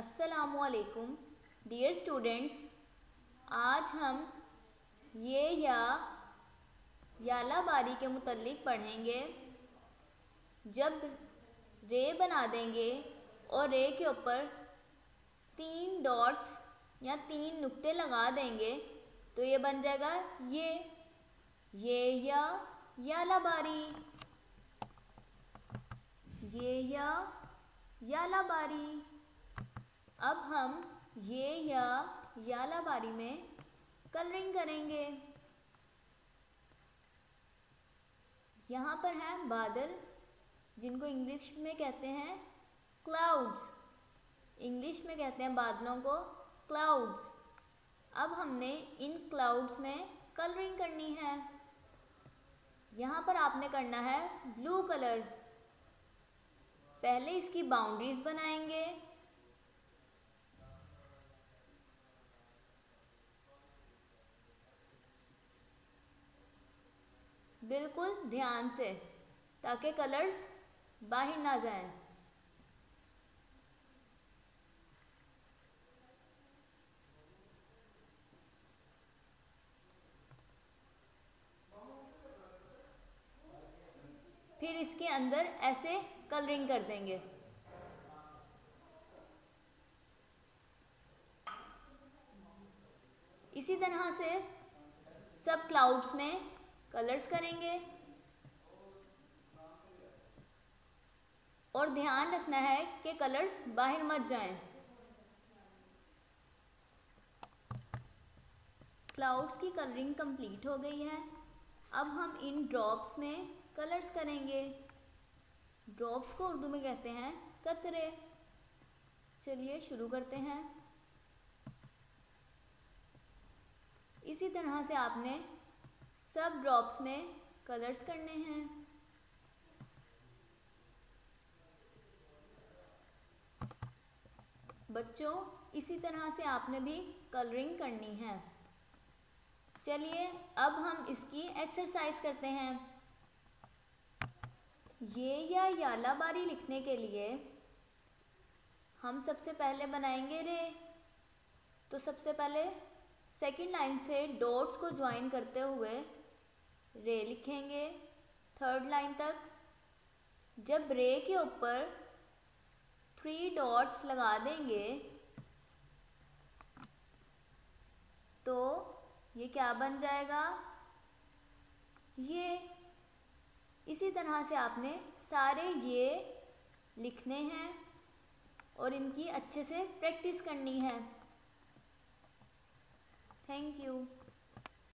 अस्सलामुअलैकुम dear students, आज हम ये याला बारी के मुतल्लिक पढ़ेंगे। जब रे बना देंगे और रे के ऊपर 3 डॉट्स या 3 नुक्ते लगा देंगे तो ये बन जाएगा ये याला बारी, ये याला बारी। अब हम ये याला बारी में कलरिंग करेंगे। यहाँ पर है बादल, जिनको इंग्लिश में कहते हैं क्लाउड्स। इंग्लिश में कहते हैं बादलों को क्लाउड्स। अब हमने इन क्लाउड्स में कलरिंग करनी है। यहाँ पर आपने करना है ब्लू कलर। पहले इसकी बाउंड्रीज बनाएंगे। बिल्कुल ध्यान से, ताकि कलर्स बाहर ना जाएं। फिर इसके अंदर ऐसे कलरिंग कर देंगे। इसी तरह से सब क्लाउड्स में कलर्स करेंगे और ध्यान रखना है कि कलर्स बाहर मत जाएं। क्लाउड्स की कलरिंग कंप्लीट हो गई है। अब हम इन ड्रॉप्स में कलर्स करेंगे। ड्रॉप्स को उर्दू में कहते हैं कतरे। चलिए शुरू करते हैं। इसी तरह से आपने सब ड्रॉप्स में कलर्स करने हैं। बच्चों, इसी तरह से आपने भी कलरिंग करनी है। चलिए अब हम इसकी एक्सरसाइज करते हैं। ये याला बारी लिखने के लिए हम सबसे पहले बनाएंगे रे। तो सबसे पहले सेकंड लाइन से डॉट्स को ज्वाइन करते हुए रे लिखेंगे 3rd लाइन तक। जब रे के ऊपर 3 डॉट्स लगा देंगे तो ये क्या बन जाएगा, ये। इसी तरह से आपने सारे ये लिखने हैं और इनकी अच्छे से प्रैक्टिस करनी है। Thank you.